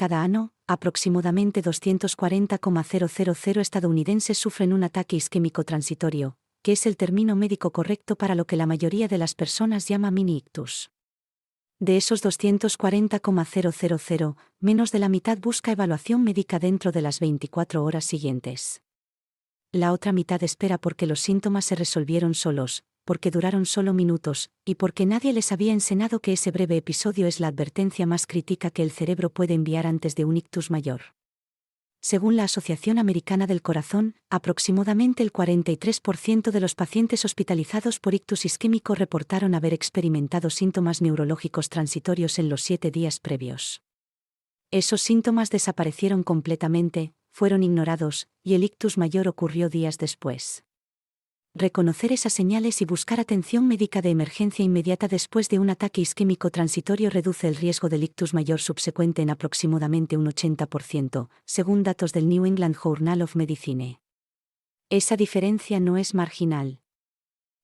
cada año, aproximadamente 240,000 estadounidenses sufren un ataque isquémico transitorio, que es el término médico correcto para lo que la mayoría de las personas llama mini-ictus. De esos 240,000, menos de la mitad busca evaluación médica dentro de las 24 horas siguientes. La otra mitad espera porque los síntomas se resolvieron solos, porque duraron solo minutos, y porque nadie les había enseñado que ese breve episodio es la advertencia más crítica que el cerebro puede enviar antes de un ictus mayor. Según la Asociación Americana del Corazón, aproximadamente el 43% de los pacientes hospitalizados por ictus isquémico reportaron haber experimentado síntomas neurológicos transitorios en los 7 días previos. Esos síntomas desaparecieron completamente, fueron ignorados, y el ictus mayor ocurrió días después. Reconocer esas señales y buscar atención médica de emergencia inmediata después de un ataque isquémico transitorio reduce el riesgo del ictus mayor subsecuente en aproximadamente un 80%, según datos del New England Journal of Medicine. Esa diferencia no es marginal.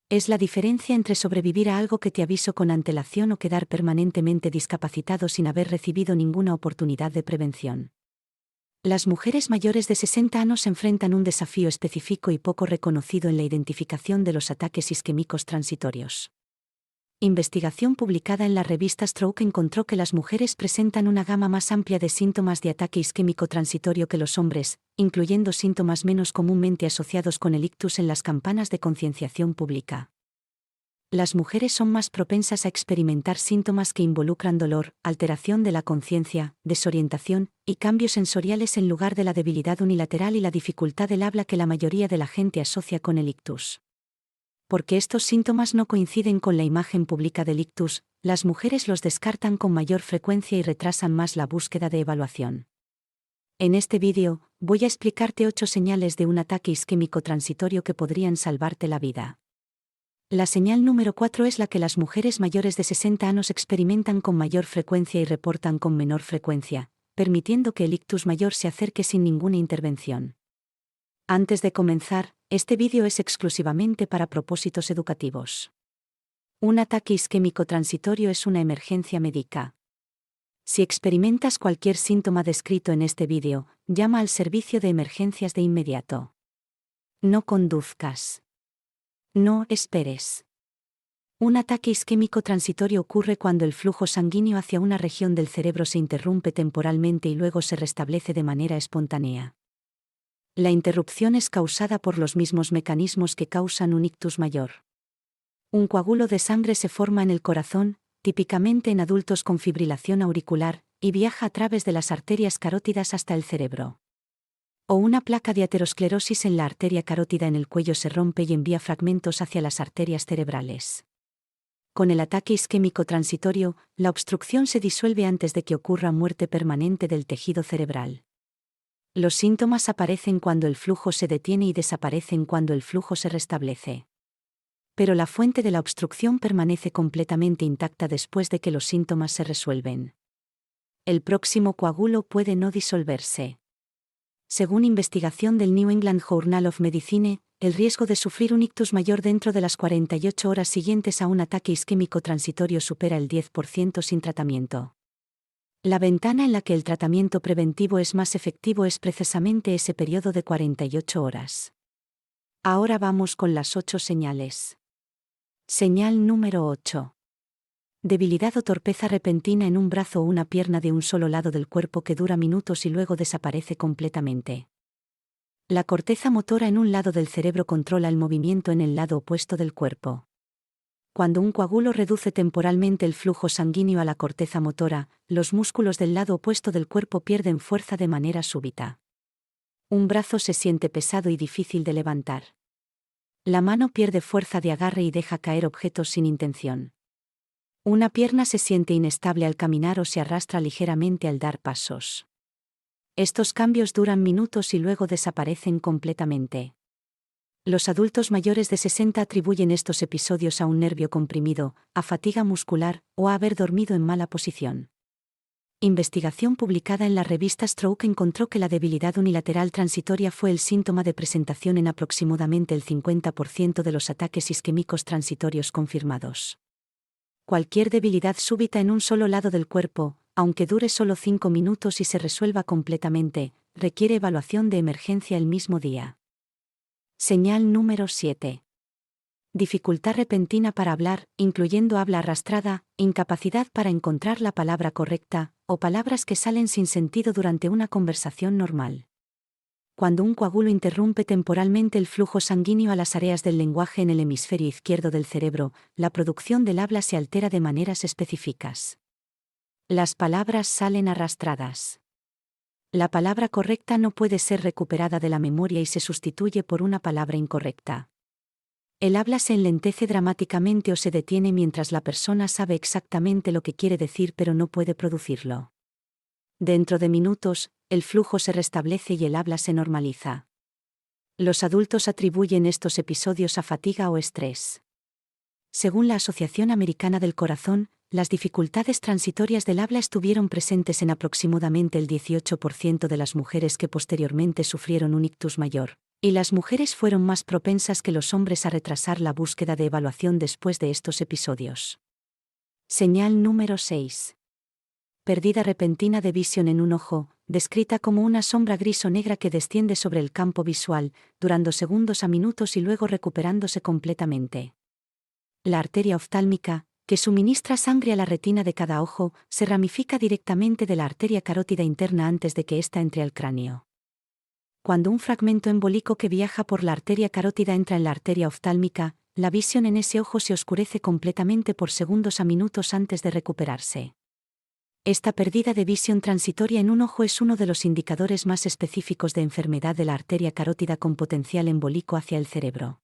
Es la diferencia entre sobrevivir a algo que te avisó con antelación o quedar permanentemente discapacitado sin haber recibido ninguna oportunidad de prevención. Las mujeres mayores de 60 años enfrentan un desafío específico y poco reconocido en la identificación de los ataques isquémicos transitorios. Investigación publicada en la revista Stroke encontró que las mujeres presentan una gama más amplia de síntomas de ataque isquémico transitorio que los hombres, incluyendo síntomas menos comúnmente asociados con el ictus en las campañas de concienciación pública. Las mujeres son más propensas a experimentar síntomas que involucran dolor, alteración de la conciencia, desorientación y cambios sensoriales en lugar de la debilidad unilateral y la dificultad del habla que la mayoría de la gente asocia con el ictus. Porque estos síntomas no coinciden con la imagen pública del ictus, las mujeres los descartan con mayor frecuencia y retrasan más la búsqueda de evaluación. En este vídeo, voy a explicarte 8 señales de un ataque isquémico transitorio que podrían salvarte la vida. La señal número 4 es la que las mujeres mayores de 60 años experimentan con mayor frecuencia y reportan con menor frecuencia, permitiendo que el ictus mayor se acerque sin ninguna intervención. Antes de comenzar, este vídeo es exclusivamente para propósitos educativos. Un ataque isquémico transitorio es una emergencia médica. Si experimentas cualquier síntoma descrito en este vídeo, llama al servicio de emergencias de inmediato. No conduzcas. No esperes. Un ataque isquémico transitorio ocurre cuando el flujo sanguíneo hacia una región del cerebro se interrumpe temporalmente y luego se restablece de manera espontánea. La interrupción es causada por los mismos mecanismos que causan un ictus mayor. Un coágulo de sangre se forma en el corazón, típicamente en adultos con fibrilación auricular, y viaja a través de las arterias carótidas hasta el cerebro. O una placa de aterosclerosis en la arteria carótida en el cuello se rompe y envía fragmentos hacia las arterias cerebrales. Con el ataque isquémico transitorio, la obstrucción se disuelve antes de que ocurra muerte permanente del tejido cerebral. Los síntomas aparecen cuando el flujo se detiene y desaparecen cuando el flujo se restablece. Pero la fuente de la obstrucción permanece completamente intacta después de que los síntomas se resuelven. El próximo coágulo puede no disolverse. Según investigación del New England Journal of Medicine, el riesgo de sufrir un ictus mayor dentro de las 48 horas siguientes a un ataque isquémico transitorio supera el 10% sin tratamiento. La ventana en la que el tratamiento preventivo es más efectivo es precisamente ese periodo de 48 horas. Ahora vamos con las 8 señales. Señal número 8. Debilidad o torpeza repentina en un brazo o una pierna de un solo lado del cuerpo que dura minutos y luego desaparece completamente. La corteza motora en un lado del cerebro controla el movimiento en el lado opuesto del cuerpo. Cuando un coágulo reduce temporalmente el flujo sanguíneo a la corteza motora, los músculos del lado opuesto del cuerpo pierden fuerza de manera súbita. Un brazo se siente pesado y difícil de levantar. La mano pierde fuerza de agarre y deja caer objetos sin intención. Una pierna se siente inestable al caminar o se arrastra ligeramente al dar pasos. Estos cambios duran minutos y luego desaparecen completamente. Los adultos mayores de 60 atribuyen estos episodios a un nervio comprimido, a fatiga muscular o a haber dormido en mala posición. Investigación publicada en la revista Stroke encontró que la debilidad unilateral transitoria fue el síntoma de presentación en aproximadamente el 50% de los ataques isquémicos transitorios confirmados. Cualquier debilidad súbita en un solo lado del cuerpo, aunque dure solo 5 minutos y se resuelva completamente, requiere evaluación de emergencia el mismo día. Señal número 7. Dificultad repentina para hablar, incluyendo habla arrastrada, incapacidad para encontrar la palabra correcta, o palabras que salen sin sentido durante una conversación normal. Cuando un coágulo interrumpe temporalmente el flujo sanguíneo a las áreas del lenguaje en el hemisferio izquierdo del cerebro, la producción del habla se altera de maneras específicas. Las palabras salen arrastradas. La palabra correcta no puede ser recuperada de la memoria y se sustituye por una palabra incorrecta. El habla se enlentece dramáticamente o se detiene mientras la persona sabe exactamente lo que quiere decir pero no puede producirlo. Dentro de minutos, el flujo se restablece y el habla se normaliza. Los adultos atribuyen estos episodios a fatiga o estrés. Según la Asociación Americana del Corazón, las dificultades transitorias del habla estuvieron presentes en aproximadamente el 18% de las mujeres que posteriormente sufrieron un ictus mayor, y las mujeres fueron más propensas que los hombres a retrasar la búsqueda de evaluación después de estos episodios. Señal número 6. Pérdida repentina de visión en un ojo, descrita como una sombra gris o negra que desciende sobre el campo visual, durando segundos a minutos y luego recuperándose completamente. La arteria oftálmica, que suministra sangre a la retina de cada ojo, se ramifica directamente de la arteria carótida interna antes de que ésta entre al cráneo. Cuando un fragmento embólico que viaja por la arteria carótida entra en la arteria oftálmica, la visión en ese ojo se oscurece completamente por segundos a minutos antes de recuperarse. Esta pérdida de visión transitoria en un ojo es uno de los indicadores más específicos de enfermedad de la arteria carótida con potencial embólico hacia el cerebro.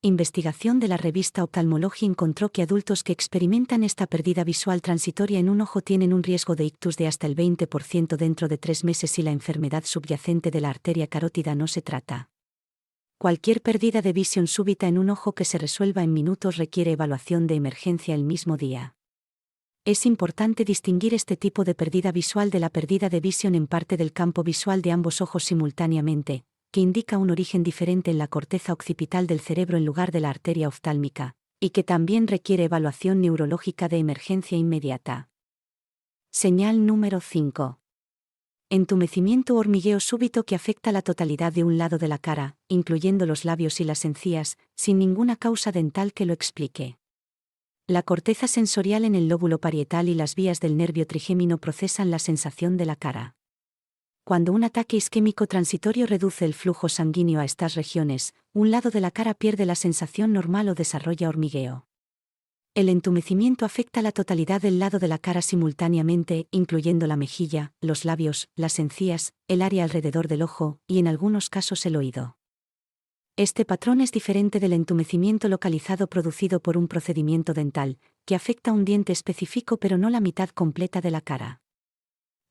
Investigación de la revista Ophthalmology encontró que adultos que experimentan esta pérdida visual transitoria en un ojo tienen un riesgo de ictus de hasta el 20% dentro de 3 meses si la enfermedad subyacente de la arteria carótida no se trata. Cualquier pérdida de visión súbita en un ojo que se resuelva en minutos requiere evaluación de emergencia el mismo día. Es importante distinguir este tipo de pérdida visual de la pérdida de visión en parte del campo visual de ambos ojos simultáneamente, que indica un origen diferente en la corteza occipital del cerebro en lugar de la arteria oftálmica, y que también requiere evaluación neurológica de emergencia inmediata. Señal número 5. Entumecimiento o hormigueo súbito que afecta la totalidad de un lado de la cara, incluyendo los labios y las encías, sin ninguna causa dental que lo explique. La corteza sensorial en el lóbulo parietal y las vías del nervio trigémino procesan la sensación de la cara. Cuando un ataque isquémico transitorio reduce el flujo sanguíneo a estas regiones, un lado de la cara pierde la sensación normal o desarrolla hormigueo. El entumecimiento afecta la totalidad del lado de la cara simultáneamente, incluyendo la mejilla, los labios, las encías, el área alrededor del ojo, y en algunos casos el oído. Este patrón es diferente del entumecimiento localizado producido por un procedimiento dental, que afecta un diente específico pero no la mitad completa de la cara.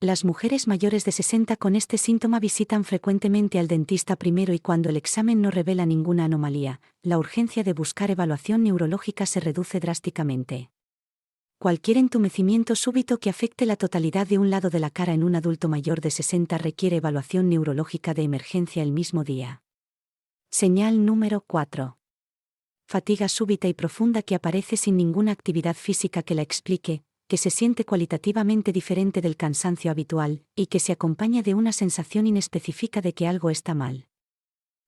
Las mujeres mayores de 60 con este síntoma visitan frecuentemente al dentista primero y cuando el examen no revela ninguna anomalía, la urgencia de buscar evaluación neurológica se reduce drásticamente. Cualquier entumecimiento súbito que afecte la totalidad de un lado de la cara en un adulto mayor de 60 requiere evaluación neurológica de emergencia el mismo día. Señal número 4. Fatiga súbita y profunda que aparece sin ninguna actividad física que la explique, que se siente cualitativamente diferente del cansancio habitual, y que se acompaña de una sensación inespecífica de que algo está mal.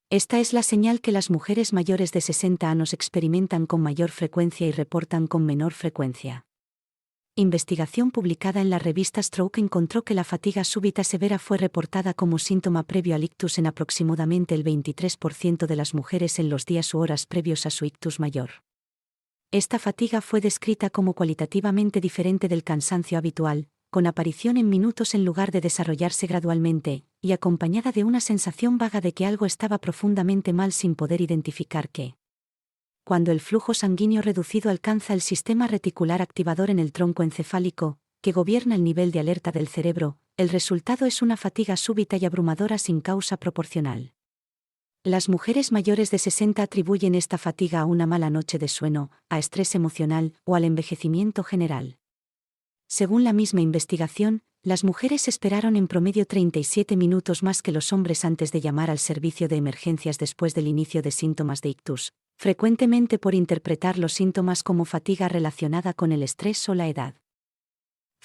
Esta es la señal que las mujeres mayores de 60 años experimentan con mayor frecuencia y reportan con menor frecuencia. Investigación publicada en la revista Stroke encontró que la fatiga súbita severa fue reportada como síntoma previo al ictus en aproximadamente el 23% de las mujeres en los días u horas previos a su ictus mayor. Esta fatiga fue descrita como cualitativamente diferente del cansancio habitual, con aparición en minutos en lugar de desarrollarse gradualmente, y acompañada de una sensación vaga de que algo estaba profundamente mal sin poder identificar qué. Cuando el flujo sanguíneo reducido alcanza el sistema reticular activador en el tronco encefálico, que gobierna el nivel de alerta del cerebro, el resultado es una fatiga súbita y abrumadora sin causa proporcional. Las mujeres mayores de 60 atribuyen esta fatiga a una mala noche de sueño, a estrés emocional o al envejecimiento general. Según la misma investigación, las mujeres esperaron en promedio 37 minutos más que los hombres antes de llamar al servicio de emergencias después del inicio de síntomas de ictus, frecuentemente por interpretar los síntomas como fatiga relacionada con el estrés o la edad.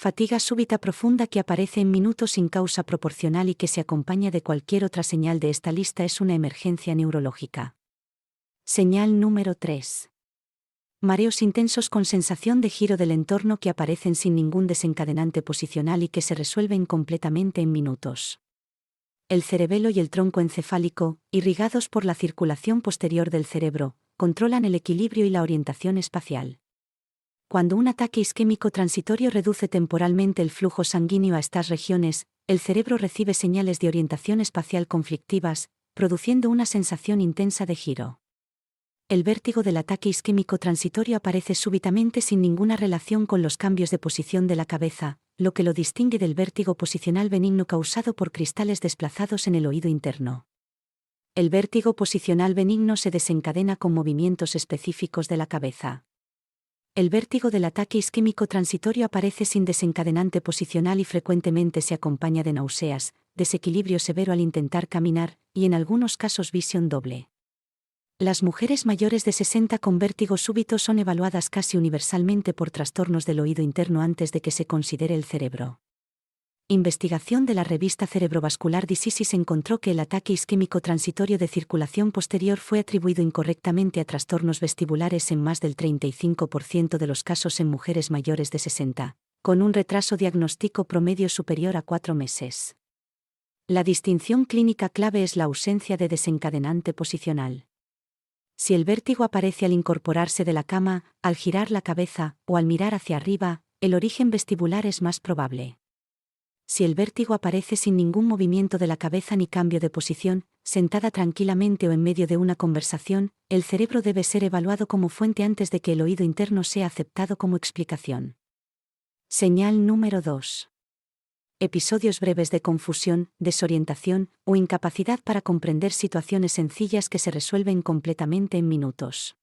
Fatiga súbita profunda que aparece en minutos sin causa proporcional y que se acompaña de cualquier otra señal de esta lista es una emergencia neurológica. Señal número 3. Mareos intensos con sensación de giro del entorno que aparecen sin ningún desencadenante posicional y que se resuelven completamente en minutos. El cerebelo y el tronco encefálico, irrigados por la circulación posterior del cerebro, controlan el equilibrio y la orientación espacial. Cuando un ataque isquémico transitorio reduce temporalmente el flujo sanguíneo a estas regiones, el cerebro recibe señales de orientación espacial conflictivas, produciendo una sensación intensa de giro. El vértigo del ataque isquémico transitorio aparece súbitamente sin ninguna relación con los cambios de posición de la cabeza, lo que lo distingue del vértigo posicional benigno causado por cristales desplazados en el oído interno. El vértigo posicional benigno se desencadena con movimientos específicos de la cabeza. El vértigo del ataque isquémico transitorio aparece sin desencadenante posicional y frecuentemente se acompaña de náuseas, desequilibrio severo al intentar caminar, y en algunos casos visión doble. Las mujeres mayores de 60 con vértigo súbito son evaluadas casi universalmente por trastornos del oído interno antes de que se considere el cerebro. Investigación de la revista Cerebrovascular Diseases encontró que el ataque isquémico transitorio de circulación posterior fue atribuido incorrectamente a trastornos vestibulares en más del 35% de los casos en mujeres mayores de 60, con un retraso diagnóstico promedio superior a 4 meses. La distinción clínica clave es la ausencia de desencadenante posicional. Si el vértigo aparece al incorporarse de la cama, al girar la cabeza o al mirar hacia arriba, el origen vestibular es más probable. Si el vértigo aparece sin ningún movimiento de la cabeza ni cambio de posición, sentada tranquilamente o en medio de una conversación, el cerebro debe ser evaluado como fuente antes de que el oído interno sea aceptado como explicación. Señal número 2. Episodios breves de confusión, desorientación o incapacidad para comprender situaciones sencillas que se resuelven completamente en minutos.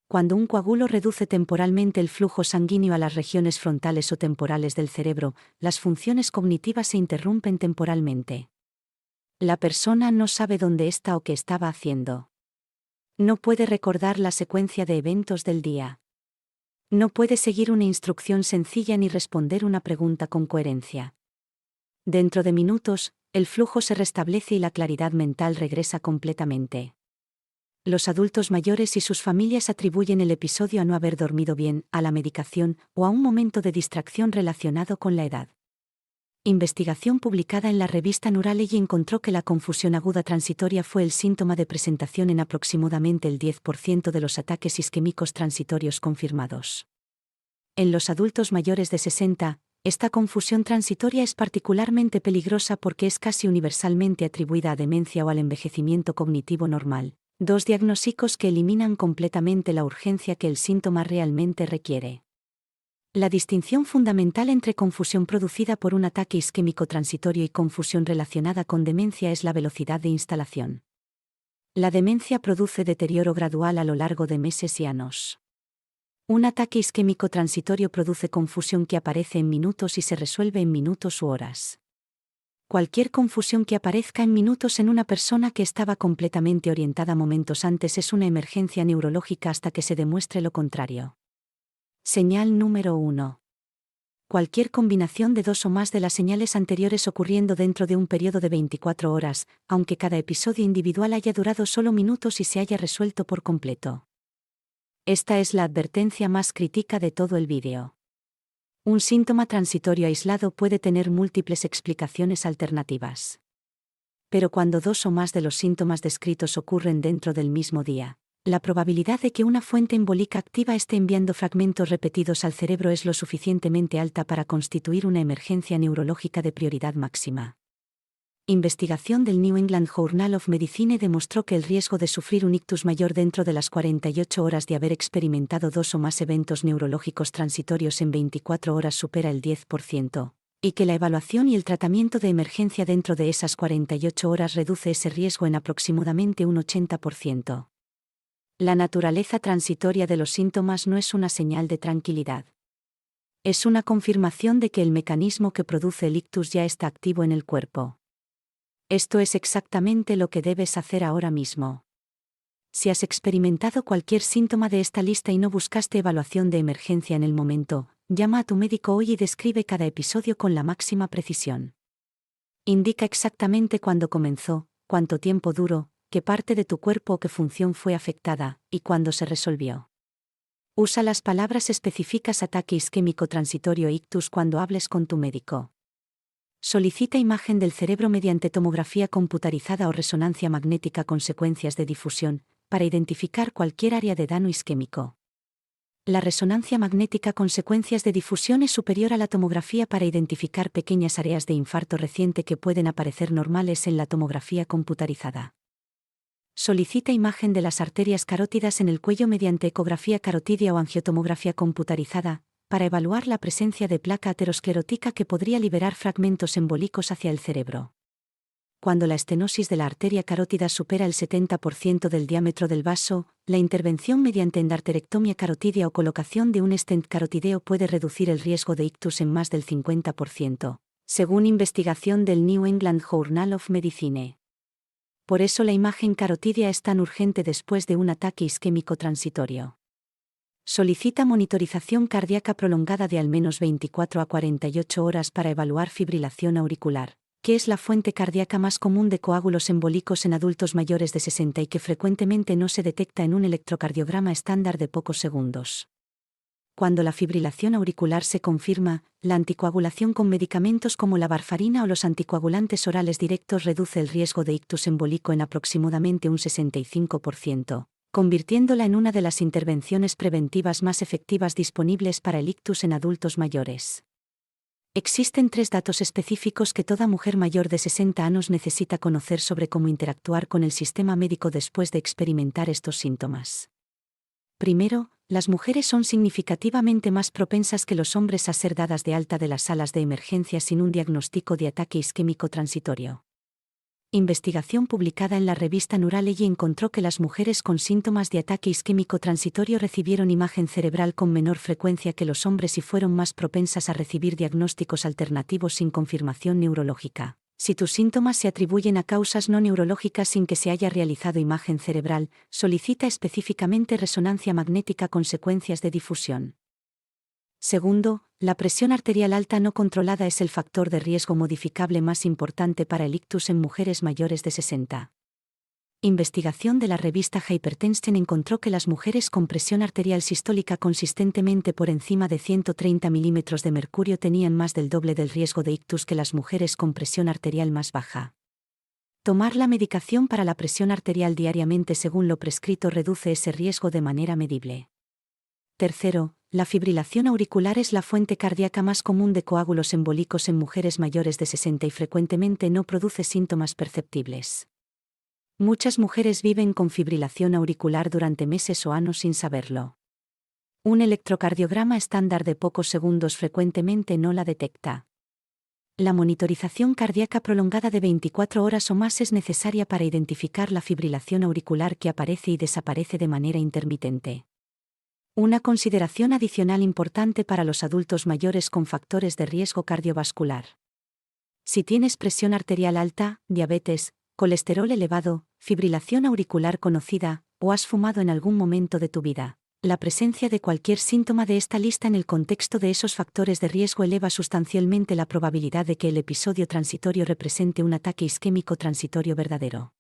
Cuando un coágulo reduce temporalmente el flujo sanguíneo a las regiones frontales o temporales del cerebro, las funciones cognitivas se interrumpen temporalmente. La persona no sabe dónde está o qué estaba haciendo. No puede recordar la secuencia de eventos del día. No puede seguir una instrucción sencilla ni responder una pregunta con coherencia. Dentro de minutos, el flujo se restablece y la claridad mental regresa completamente. Los adultos mayores y sus familias atribuyen el episodio a no haber dormido bien, a la medicación o a un momento de distracción relacionado con la edad. Investigación publicada en la revista Neurology encontró que la confusión aguda transitoria fue el síntoma de presentación en aproximadamente el 10% de los ataques isquémicos transitorios confirmados. En los adultos mayores de 60, esta confusión transitoria es particularmente peligrosa porque es casi universalmente atribuida a demencia o al envejecimiento cognitivo normal. Dos diagnósticos que eliminan completamente la urgencia que el síntoma realmente requiere. La distinción fundamental entre confusión producida por un ataque isquémico transitorio y confusión relacionada con demencia es la velocidad de instalación. La demencia produce deterioro gradual a lo largo de meses y años. Un ataque isquémico transitorio produce confusión que aparece en minutos y se resuelve en minutos u horas. Cualquier confusión que aparezca en minutos en una persona que estaba completamente orientada momentos antes es una emergencia neurológica hasta que se demuestre lo contrario. Señal número 1. Cualquier combinación de dos o más de las señales anteriores ocurriendo dentro de un periodo de 24 horas, aunque cada episodio individual haya durado solo minutos y se haya resuelto por completo. Esta es la advertencia más crítica de todo el vídeo. Un síntoma transitorio aislado puede tener múltiples explicaciones alternativas. Pero cuando dos o más de los síntomas descritos ocurren dentro del mismo día, la probabilidad de que una fuente embólica activa esté enviando fragmentos repetidos al cerebro es lo suficientemente alta para constituir una emergencia neurológica de prioridad máxima. Investigación del New England Journal of Medicine demostró que el riesgo de sufrir un ictus mayor dentro de las 48 horas de haber experimentado dos o más eventos neurológicos transitorios en 24 horas supera el 10%, y que la evaluación y el tratamiento de emergencia dentro de esas 48 horas reduce ese riesgo en aproximadamente un 80%. La naturaleza transitoria de los síntomas no es una señal de tranquilidad. Es una confirmación de que el mecanismo que produce el ictus ya está activo en el cuerpo. Esto es exactamente lo que debes hacer ahora mismo. Si has experimentado cualquier síntoma de esta lista y no buscaste evaluación de emergencia en el momento, llama a tu médico hoy y describe cada episodio con la máxima precisión. Indica exactamente cuándo comenzó, cuánto tiempo duró, qué parte de tu cuerpo o qué función fue afectada, y cuándo se resolvió. Usa las palabras específicas ataque isquémico transitorio ictus cuando hables con tu médico. Solicita imagen del cerebro mediante tomografía computarizada o resonancia magnética con secuencias de difusión, para identificar cualquier área de daño isquémico. La resonancia magnética con secuencias de difusión es superior a la tomografía para identificar pequeñas áreas de infarto reciente que pueden aparecer normales en la tomografía computarizada. Solicita imagen de las arterias carótidas en el cuello mediante ecografía carotidia o angiotomografía computarizada, para evaluar la presencia de placa aterosclerótica que podría liberar fragmentos embólicos hacia el cerebro. Cuando la estenosis de la arteria carótida supera el 70% del diámetro del vaso, la intervención mediante endarterectomía carotidia o colocación de un stent carotideo puede reducir el riesgo de ictus en más del 50%, según investigación del New England Journal of Medicine. Por eso la imagen carotidia es tan urgente después de un ataque isquémico transitorio. Solicita monitorización cardíaca prolongada de al menos 24 a 48 horas para evaluar fibrilación auricular, que es la fuente cardíaca más común de coágulos embólicos en adultos mayores de 60 y que frecuentemente no se detecta en un electrocardiograma estándar de pocos segundos. Cuando la fibrilación auricular se confirma, la anticoagulación con medicamentos como la varfarina o los anticoagulantes orales directos reduce el riesgo de ictus embólico en aproximadamente un 65%, convirtiéndola en una de las intervenciones preventivas más efectivas disponibles para el ictus en adultos mayores. Existen 3 datos específicos que toda mujer mayor de 60 años necesita conocer sobre cómo interactuar con el sistema médico después de experimentar estos síntomas. Primero, las mujeres son significativamente más propensas que los hombres a ser dadas de alta de las salas de emergencia sin un diagnóstico de ataque isquémico transitorio. Investigación publicada en la revista Neurology encontró que las mujeres con síntomas de ataque isquémico transitorio recibieron imagen cerebral con menor frecuencia que los hombres y fueron más propensas a recibir diagnósticos alternativos sin confirmación neurológica. Si tus síntomas se atribuyen a causas no neurológicas sin que se haya realizado imagen cerebral, solicita específicamente resonancia magnética con secuencias de difusión. Segundo, la presión arterial alta no controlada es el factor de riesgo modificable más importante para el ictus en mujeres mayores de 60. Investigación de la revista Hypertension encontró que las mujeres con presión arterial sistólica consistentemente por encima de 130 milímetros de mercurio tenían más del doble del riesgo de ictus que las mujeres con presión arterial más baja. Tomar la medicación para la presión arterial diariamente según lo prescrito reduce ese riesgo de manera medible. Tercero, la fibrilación auricular es la fuente cardíaca más común de coágulos embólicos en mujeres mayores de 60 y frecuentemente no produce síntomas perceptibles. Muchas mujeres viven con fibrilación auricular durante meses o años sin saberlo. Un electrocardiograma estándar de pocos segundos frecuentemente no la detecta. La monitorización cardíaca prolongada de 24 horas o más es necesaria para identificar la fibrilación auricular que aparece y desaparece de manera intermitente. Una consideración adicional importante para los adultos mayores con factores de riesgo cardiovascular. Si tienes presión arterial alta, diabetes, colesterol elevado, fibrilación auricular conocida, o has fumado en algún momento de tu vida, la presencia de cualquier síntoma de esta lista en el contexto de esos factores de riesgo eleva sustancialmente la probabilidad de que el episodio transitorio represente un ataque isquémico transitorio verdadero.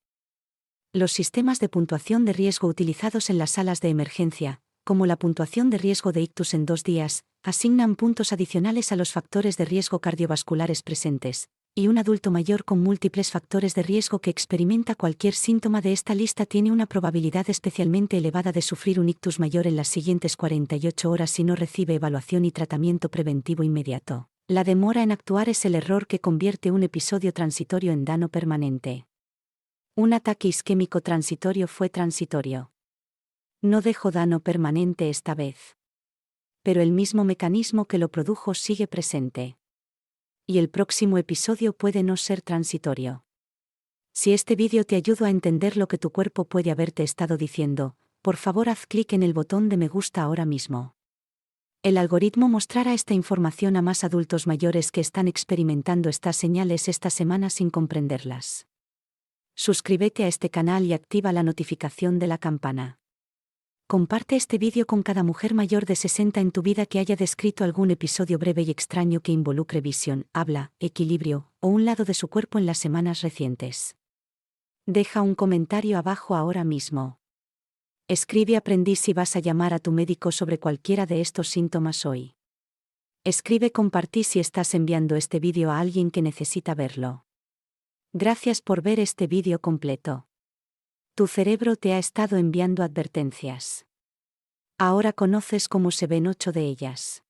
Los sistemas de puntuación de riesgo utilizados en las salas de emergencia, como la puntuación de riesgo de ictus en 2 días, asignan puntos adicionales a los factores de riesgo cardiovasculares presentes, y un adulto mayor con múltiples factores de riesgo que experimenta cualquier síntoma de esta lista tiene una probabilidad especialmente elevada de sufrir un ictus mayor en las siguientes 48 horas si no recibe evaluación y tratamiento preventivo inmediato. La demora en actuar es el error que convierte un episodio transitorio en daño permanente. Un ataque isquémico transitorio fue transitorio. No dejó daño permanente esta vez. Pero el mismo mecanismo que lo produjo sigue presente. Y el próximo episodio puede no ser transitorio. Si este vídeo te ayudó a entender lo que tu cuerpo puede haberte estado diciendo, por favor haz clic en el botón de me gusta ahora mismo. El algoritmo mostrará esta información a más adultos mayores que están experimentando estas señales esta semana sin comprenderlas. Suscríbete a este canal y activa la notificación de la campana. Comparte este vídeo con cada mujer mayor de 60 en tu vida que haya descrito algún episodio breve y extraño que involucre visión, habla, equilibrio, o un lado de su cuerpo en las semanas recientes. Deja un comentario abajo ahora mismo. Escribe aprendí si vas a llamar a tu médico sobre cualquiera de estos síntomas hoy. Escribe compartí si estás enviando este vídeo a alguien que necesita verlo. Gracias por ver este vídeo completo. Tu cerebro te ha estado enviando advertencias. Ahora conoces cómo se ven 8 de ellas.